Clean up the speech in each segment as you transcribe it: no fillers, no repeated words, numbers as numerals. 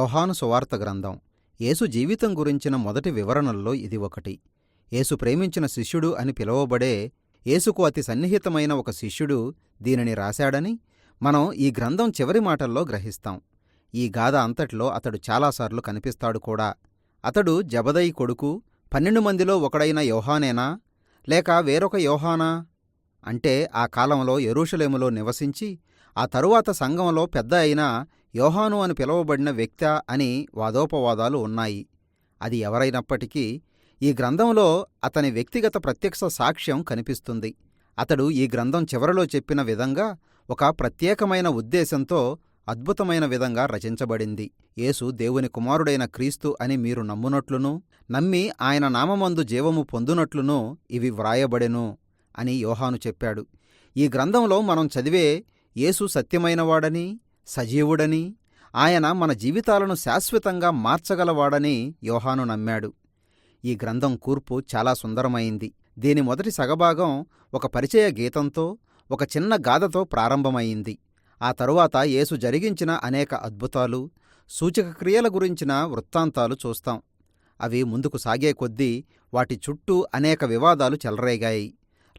యోహాను సువార్త గ్రంథం. యేసు జీవితం గురించిన మొదటి వివరణల్లో ఇది ఒకటి. యేసు ప్రేమించిన శిష్యుడు అని పిలువబడే యేసుకు అతి సన్నిహితమైన ఒక శిష్యుడు దీనిని రాశాడని మనం ఈ గ్రంథం చివరి మాటల్లో గ్రహిస్తాం. ఈ గాథ అంతట్లో అతడు చాలాసార్లు కనిపిస్తాడు కూడా. అతడు జెబెదయి కొడుకు 12 మందిలో ఒకడైన యోహానేనా, లేక వేరొక యోహానా? అంటే ఆ కాలంలో యెరూషలేములో నివసించి ఆ తరువాత సంఘంలో పెద్ద అయిన యోహాను అని పిలువబడిన వ్యక్తా అని వాదోపవాదాలు ఉన్నాయి. అది ఎవరైనప్పటికీ ఈ గ్రంథంలో అతని వ్యక్తిగత ప్రత్యక్ష సాక్ష్యం కనిపిస్తుంది. అతడు ఈ గ్రంథం చివరలో చెప్పిన విధంగా ఒక ప్రత్యేకమైన ఉద్దేశంతో అద్భుతమైన విధంగా రచించబడింది. యేసు దేవుని కుమారుడైన క్రీస్తు అని మీరు నమ్మునట్లును, నమ్మి ఆయన నామమందు జీవము పొందునట్లును ఇవి వ్రాయబడెను అని యోహాను చెప్పాడు. ఈ గ్రంథంలో మనం చదివే యేసు సత్యమైనవాడని, సజీవుడని, ఆయన మన జీవితాలను శాశ్వతంగా మార్చగలవాడని యోహాను నమ్మాడు. ఈ గ్రంథం కూర్పు చాలా సుందరమైంది. దీని మొదటి సగభాగం ఒక పరిచయ గీతంతో, ఒక చిన్న గాథతో ప్రారంభమైంది. ఆ తరువాత యేసు జరిగించిన అనేక అద్భుతాలు, సూచక క్రియల గురించిన వృత్తాంతాలు చూస్తాం. అవి ముందుకు సాగే కొద్దీ వాటి చుట్టూ అనేక వివాదాలు చెలరేగాయి.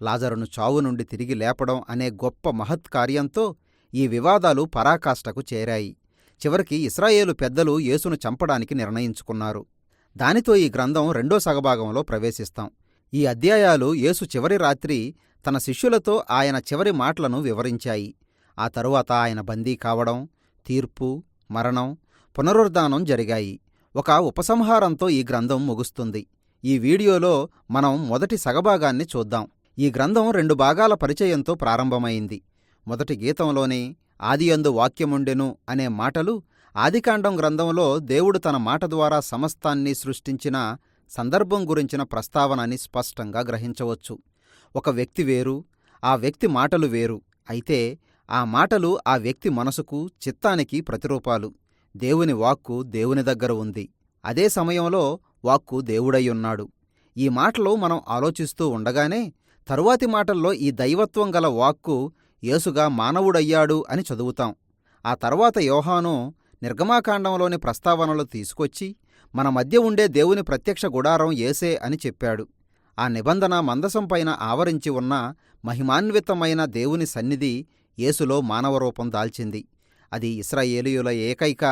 లాజరును చావు నుండి తిరిగి లేపడం అనే గొప్ప మహత్కార్యంతో ఈ వివాదాలు పరాకాష్ఠకు చేరాయి. చివరికి ఇశ్రాయేలు పెద్దలు యేసును చంపడానికి నిర్ణయించుకున్నారు. దానితో ఈ గ్రంథం రెండో సగభాగంలో ప్రవేశిస్తాం. ఈ అధ్యాయాలు యేసు చివరి రాత్రి తన శిష్యులతో ఆయన చివరి మాటలను వివరించాయి. ఆ తరువాత ఆయన బందీ కావడం, తీర్పు, మరణం, పునరుద్ధానం జరిగాయి. ఒక ఉపసంహారంతో ఈ గ్రంథం ముగుస్తుంది. ఈ వీడియోలో మనం మొదటి సగభాగాన్ని చూద్దాం. ఈ గ్రంథం 2 భాగాల పరిచయంతో ప్రారంభమైంది. మొదటి గీతంలోని ఆదియందు వాక్యముండెను అనే మాటలు ఆదికాండం గ్రంథంలో దేవుడు తన మాట ద్వారా సమస్తాన్ని సృష్టించిన సందర్భం గురించిన ప్రస్తావనని స్పష్టంగా గ్రహించవచ్చు. ఒక వ్యక్తి వేరు, ఆ వ్యక్తి మాటలు వేరు. అయితే ఆ మాటలు ఆ వ్యక్తి మనసుకు, చిత్తానికి ప్రతిరూపాలు. దేవుని వాక్కు దేవుని దగ్గర ఉంది. అదే సమయంలో వాక్కు దేవుడయ్యున్నాడు. ఈ మాటలు మనం ఆలోచిస్తూ ఉండగానే తరువాతి మాటల్లో ఈ దైవత్వం గల వాక్కు యేసుగా మానవుడయ్యాడు అని చదువుతాం. ఆ తర్వాత యోహాను నిర్గమాకాండంలోని ప్రస్తావనలు తీసుకొచ్చి మన మధ్య ఉండే దేవుని ప్రత్యక్ష గుడారం యేసే అని చెప్పాడు. ఆ నిబంధన మందసం పైన ఆవరించి ఉన్న మహిమాన్వితమైన దేవుని సన్నిధి యేసులో మానవరూపం దాల్చింది. అది ఇశ్రాయేలీయుల ఏకైక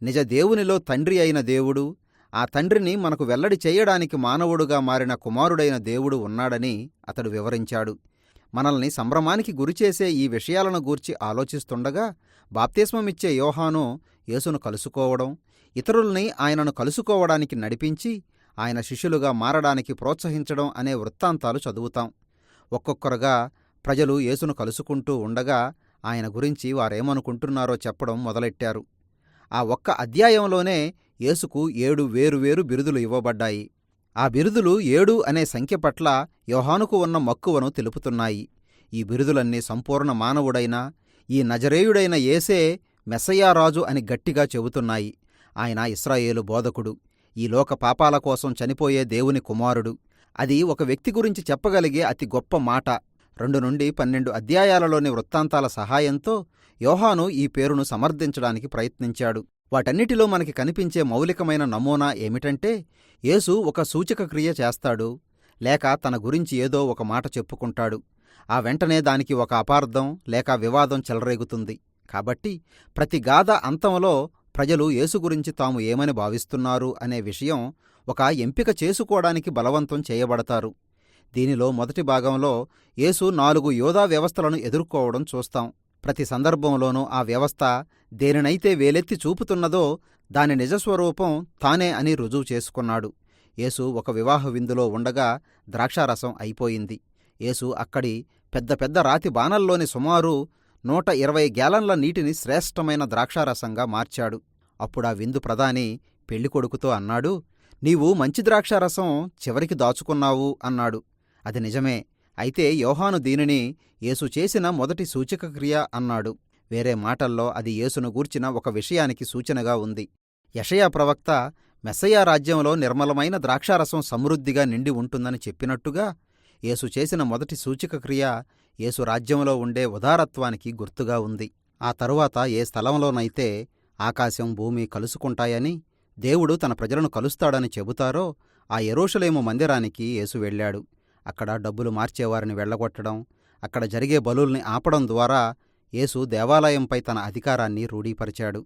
నిజ దేవునిలో తండ్రి అయిన దేవుడు, ఆ తండ్రిని మనకు వెల్లడి చేయడానికి మానవుడుగా మారిన కుమారుడైన దేవుడు ఉన్నాడని అతడు వివరించాడు. మనల్ని సంభ్రమానికి గురిచేసే ఈ విషయాలను గూర్చి ఆలోచిస్తుండగా బాప్తిస్మమిచ్చే యోహాను యేసును కలుసుకోవడం, ఇతరుల్ని ఆయనను కలుసుకోవడానికి నడిపించి ఆయన శిష్యులుగా మారడానికి ప్రోత్సహించడం అనే వృత్తాంతాలు చదువుతాం. ఒక్కొక్కరుగా ప్రజలు యేసును కలుసుకుంటూ ఉండగా ఆయన గురించి వారేమనుకుంటున్నారో చెప్పడం మొదలెట్టారు. ఆ ఒక్క అధ్యాయంలోనే యేసుకు 7 వేరువేరు బిరుదులు ఇవ్వబడ్డాయి. ఆ బిరుదులు 7 అనే సంఖ్య పట్ల యోహానుకు ఉన్న మక్కువను తెలుపుతున్నాయి. ఈ బిరుదులన్నీ సంపూర్ణ మానవుడైన ఈ నజరేయుడైన యేసే మెస్సయ్యారాజు అని గట్టిగా చెబుతున్నాయి. ఆయన ఇశ్రాయేలు బోధకుడు, ఈ లోక పాపాల కోసం చనిపోయే దేవుని కుమారుడు. అది ఒక వ్యక్తి గురించి చెప్పగలిగే అతి గొప్ప మాట. 2 నుండి 12 అధ్యాయాలలోని వృత్తాంతాల సహాయంతో యోహాను ఈ పేరును సమర్థించడానికి ప్రయత్నించాడు. వాటన్నిటిలో మనకి కనిపించే మౌలికమైన నమూనా ఏమిటంటే, యేసు ఒక సూచక క్రియ చేస్తాడు, లేక తన గురించి ఏదో ఒక మాట చెప్పుకుంటాడు. ఆ వెంటనే దానికి ఒక అపార్థం లేక వివాదం చెలరేగుతుంది. కాబట్టి ప్రతి గాథ అంతంలో ప్రజలు యేసు గురించి తాము ఏమని భావిస్తున్నారు అనే విషయం ఒక ఎంపిక చేసుకోవడానికి బలవంతం చేయబడతారు. దీనిలో మొదటి భాగంలో యేసు 4 యోధా వ్యవస్థలను ఎదుర్కోవడం చూస్తాం. ప్రతి సందర్భంలోనూ ఆ వ్యవస్థ దేనినైతే వేలెత్తి చూపుతున్నదో దాని నిజస్వరూపం తానే అని రుజువు చేసుకున్నాడు. యేసు ఒక వివాహ విందులో ఉండగా ద్రాక్షారసం అయిపోయింది. యేసు అక్కడి పెద్ద పెద్ద రాతి బానల్లోని సుమారు 120 గ్యాలన్ల నీటిని శ్రేష్టమైన ద్రాక్షారసంగా మార్చాడు. అప్పుడా విందు ప్రధాని పెళ్ళికొడుకుతో అన్నాడు, నీవు మంచి ద్రాక్షారసం చివరికి దాచుకున్నావు అన్నాడు. అది నిజమే. అయితే యోహాను దీనిని యేసు చేసిన మొదటి సూచక క్రియ అన్నాడు. వేరే మాటల్లో అది యేసును గూర్చిన ఒక విషయానికి సూచనగా ఉంది. యెషయా ప్రవక్త మెస్సయ్య రాజ్యంలో నిర్మలమైన ద్రాక్షారసం సమృద్ధిగా నిండి ఉంటుందని చెప్పినట్టుగా యేసు చేసిన మొదటి సూచక క్రియ యేసు రాజ్యంలో ఉండే ఉదారత్వానికి గుర్తుగా ఉంది. ఆ తరువాత ఏ స్థలంలోనైతే ఆకాశం భూమి కలుసుకుంటాయని, దేవుడు తన ప్రజలను కలుస్తాడని చెబుతారో ఆ యెరూషలేము మందిరానికి యేసు వెళ్ళాడు. అక్కడ డబ్బులు మార్చేవారిని వెళ్ళగొట్టడం, అక్కడ జరిగే బలుల్ని ఆపడం ద్వారా యేసు దేవాలయంపై తన అధికారాన్ని రూఢీపరిచాడు.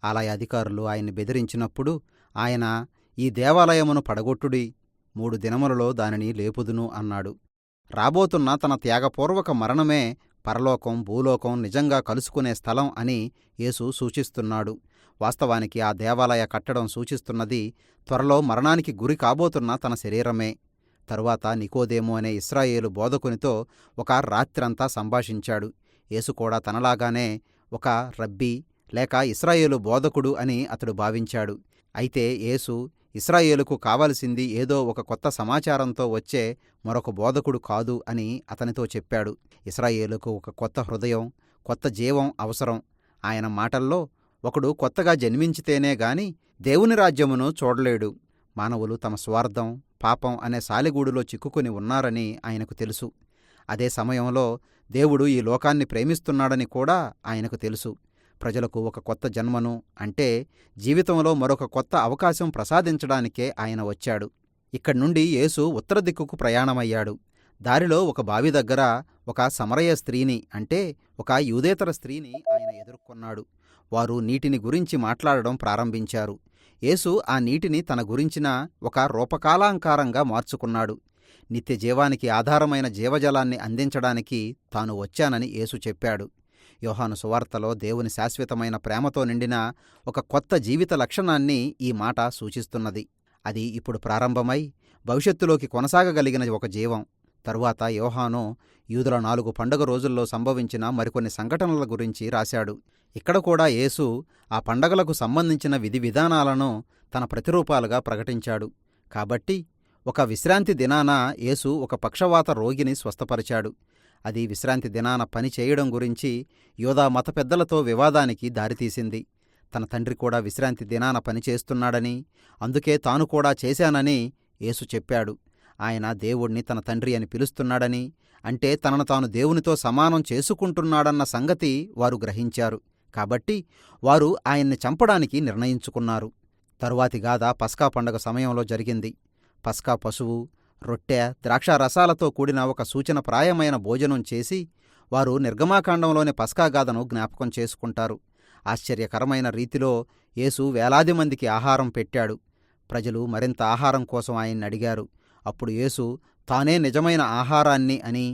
ఆలయ అధికారులు ఆయన్ని బెదిరించినప్పుడు ఆయన, ఈ దేవాలయమును పడగొట్టుడి, 3 దినములలో దానిని లేపుదును అన్నాడు. రాబోతున్న తన త్యాగపూర్వక మరణమే పరలోకం భూలోకం నిజంగా కలుసుకునే స్థలం అని యేసు సూచిస్తున్నాడు. వాస్తవానికి ఆ దేవాలయ కట్టడం సూచిస్తున్నది త్వరలో మరణానికి గురి కాబోతున్న తన శరీరమే. తరువాత నికోదేము అనే ఇశ్రాయేలు బోధకునితో ఒక రాత్రంతా సంభాషించాడు. యేసు కూడా తనలాగానే ఒక రబ్బీ లేక ఇశ్రాయేలు బోధకుడు అని అతడు భావించాడు. అయితే యేసు ఇశ్రాయేలుకు కావలసింది ఏదో ఒక కొత్త సమాచారంతో వచ్చే మరొక బోధకుడు కాదు అని అతనితో చెప్పాడు. ఇశ్రాయేలుకు ఒక కొత్త హృదయం, కొత్త జీవం అవసరం. ఆయన మాటల్లో, ఒకడు కొత్తగా జన్మించితేనే గాని దేవుని రాజ్యమును చూడలేడు. మానవులు తమ స్వార్థం, పాపం అనే సాలెగూడులో చిక్కుకుని ఉన్నారని ఆయనకు తెలుసు. అదే సమయంలో దేవుడు ఈ లోకాన్ని ప్రేమిస్తున్నాడని కూడా ఆయనకు తెలుసు. ప్రజలకు ఒక కొత్త జన్మను, అంటే జీవితంలో మరొక కొత్త అవకాశం ప్రసాదించడానికే ఆయన వచ్చాడు. ఇక్కడ్నుండి యేసు ఉత్తర దిక్కుకు ప్రయాణమయ్యాడు. దారిలో ఒక బావి దగ్గర ఒక సమరయ స్త్రీని, అంటే ఒక యూదేతర స్త్రీని ఆయన ఎదుర్కొన్నాడు. వారు నీటిని గురించి మాట్లాడడం ప్రారంభించారు. యేసు ఆ నీటిని తన గురించిన ఒక రూపకాలంకారంగా మార్చుకున్నాడు. నిత్య జీవానికి ఆధారమైన జీవజలాన్ని అందించడానికి తాను వచ్చానని యేసు చెప్పాడు. యోహాను సువార్తలో దేవుని శాశ్వతమైన ప్రేమతో నిండిన ఒక కొత్త జీవిత లక్షణాన్ని ఈ మాట సూచిస్తున్నది. అది ఇప్పుడు ప్రారంభమై భవిష్యత్తులోకి కొనసాగగలిగిన ఒక జీవం. తరువాత యోహాను యూదుల 4 పండుగ రోజుల్లో సంభవించిన మరికొన్ని సంఘటనల గురించి రాశాడు. ఇక్కడ కూడా యేసు ఆ పండగలకు సంబంధించిన విధి విధానాలను తన ప్రతిరూపాలుగా ప్రకటించాడు. కాబట్టి ఒక విశ్రాంతి దినాన యేసు ఒక పక్షవాత రోగిని స్వస్థపరిచాడు. అది విశ్రాంతి దినాన పని చేయడం గురించి యూదా మత పెద్దలతో వివాదానికి దారితీసింది. తన తండ్రి కూడా విశ్రాంతి దినాన పనిచేస్తున్నాడని, అందుకే తాను కూడా చేశానని యేసు చెప్పాడు. ఆయన దేవుణ్ణి తన తండ్రి అని పిలుస్తున్నాడని, అంటే తనను తాను దేవునితో సమానం చేసుకుంటున్నాడన్న సంగతి వారు గ్రహించారు. కాబట్టి వారు ఆయన్ని చంపడానికి నిర్ణయించుకున్నారు. తరువాతి గాథ పస్కా పండగ సమయంలో జరిగింది. పస్కా పశువు, రొట్టె, ద్రాక్షారసాలతో కూడిన ఒక సూచనప్రాయమైన భోజనం చేసి వారు నిర్గమాకాండంలోని పస్కాగాథను జ్ఞాపకం చేసుకుంటారు. ఆశ్చర్యకరమైన రీతిలో యేసు వేలాది మందికి ఆహారం పెట్టాడు. ప్రజలు మరింత ఆహారం కోసం ఆయన్ని అడిగారు. అప్పుడు యేసు తానే నిజమైన ఆహారాన్ని అని,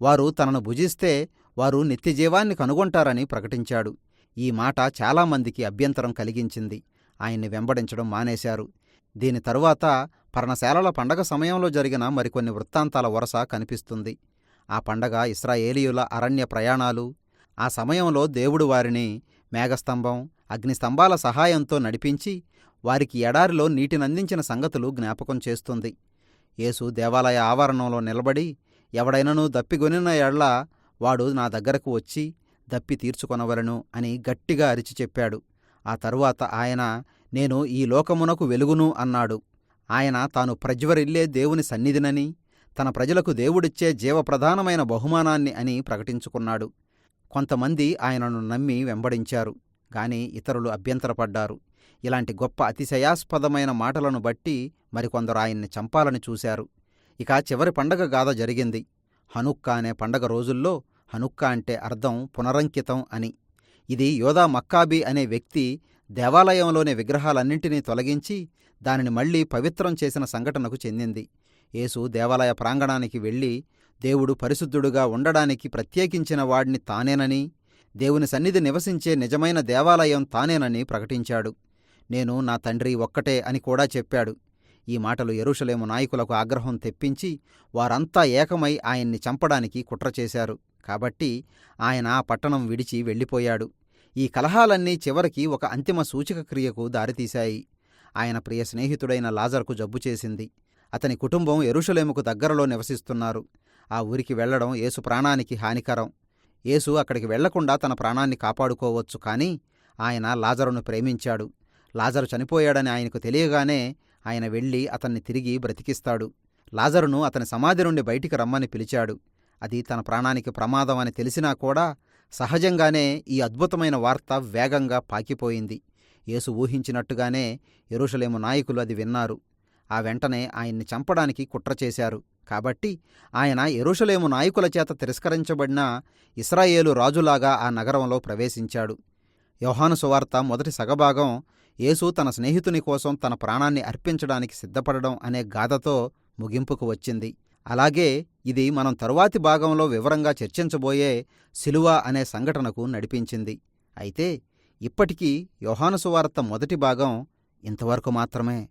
వారు తనను భుజిస్తే వారు నిత్యజీవాన్ని కనుగొంటారని ప్రకటించాడు. ఈ మాట చాలామందికి అభ్యంతరం కలిగించింది. ఆయన్ని వెంబడించడం మానేశారు. దీని తరువాత పర్ణశాలల పండగ సమయంలో జరిగిన మరికొన్ని వృత్తాంతాల వరస కనిపిస్తుంది. ఆ పండగ ఇశ్రాయేలీయుల అరణ్య ప్రయాణాలు. ఆ సమయంలో దేవుడు వారిని మేఘస్తంభం, అగ్నిస్తంభాల సహాయంతో నడిపించి వారికి ఎడారిలో నీటినందించిన సంగతులు జ్ఞాపకం చేస్తుంది. యేసు దేవాలయ ఆవరణంలో నిలబడి, ఎవడైనను దప్పిగొనిన ఎడ్ల వాడు నా దగ్గరకు వచ్చి దప్పి తీర్చుకొనవలెను అని గట్టిగా అరిచి చెప్పాడు. ఆ తరువాత ఆయన, నేను ఈ లోకమునకు వెలుగును అన్నాడు. ఆయన తాను ప్రజ్వరిల్లే దేవుని సన్నిధినని, తన ప్రజలకు దేవుడిచ్చే జీవప్రధానమైన బహుమానాన్ని అని ప్రకటించుకున్నాడు. కొంతమంది ఆయనను నమ్మి వెంబడించారు, గాని ఇతరులు అభ్యంతరపడ్డారు. ఇలాంటి గొప్ప అతిశయాస్పదమైన మాటలను బట్టి మరికొందరు ఆయన్ని చంపాలని చూశారు. ఇక చివరి పండగ గాథ జరిగింది. హనుక్కా అనే పండగ రోజుల్లో, హనుక్కా అంటే అర్థం పునరంకితం అని. ఇది యోదా మక్కాబీ అనే వ్యక్తి దేవాలయంలోని విగ్రహాలన్నింటినీ తొలగించి దానిని మళ్లీ పవిత్రం చేసిన సంఘటనకు చెందింది. యేసు దేవాలయ ప్రాంగణానికి వెళ్ళి, దేవుడు పరిశుద్ధుడుగా ఉండడానికి ప్రత్యేకించిన వాడిని తానేనని, దేవుని సన్నిధి నివసించే నిజమైన దేవాలయం తానేనని ప్రకటించాడు. నేను నా తండ్రి ఒక్కటే అని కూడా చెప్పాడు. ఈ మాటలు యెరూషలేము నాయకులకు ఆగ్రహం తెప్పించి వారంతా ఏకమై ఆయన్ని చంపడానికి కుట్ర చేశారు. కాబట్టి ఆయన ఆ పట్టణం విడిచి వెళ్ళిపోయాడు. ఈ కలహాలన్నీ చివరికి ఒక అంతిమ సూచక క్రియకు దారితీశాయి. ఆయన ప్రియ స్నేహితుడైన లాజరుకు జబ్బు చేసింది. అతని కుటుంబం యెరూషలేముకు దగ్గరలో నివసిస్తున్నారు. ఆ ఊరికి వెళ్లడం యేసు ప్రాణానికి హానికరం. యేసు అక్కడికి వెళ్లకుండా తన ప్రాణాన్ని కాపాడుకోవచ్చు, కానీ ఆయన లాజరును ప్రేమించాడు. లాజరు చనిపోయాడని ఆయనకు తెలియగానే ఆయన వెళ్ళి అతన్ని తిరిగి బ్రతికిస్తాడు. లాజరును అతని సమాధి నుండి బయటికి రమ్మని పిలిచాడు. అది తన ప్రాణానికి ప్రమాదం అని తెలిసినా కూడా సహజంగానే ఈ అద్భుతమైన వార్త వేగంగా పాకిపోయింది. యేసు ఊహించినట్టుగానే యెరూషలేము నాయకులు అది విన్నారు. ఆ వెంటనే ఆయన్ని చంపడానికి కుట్ర చేశారు. కాబట్టి ఆయన యెరూషలేము నాయకుల చేత తిరస్కరించబడిన ఇశ్రాయేలు రాజులాగా ఆ నగరంలో ప్రవేశించాడు. యోహాను సువార్త మొదటి సగభాగం యేసు తన స్నేహితుని కోసం తన ప్రాణాన్ని అర్పించడానికి సిద్ధపడడం అనే గాథతో ముగింపుకు వచ్చింది. అలాగే ఇది మనం తరువాతి భాగంలో వివరంగా చర్చించబోయే సిలువ అనే సంఘటనకు నడిపించింది. అయితే ఇప్పటికీ యోహాను సువార్త మొదటి భాగం ఇంతవరకు మాత్రమే.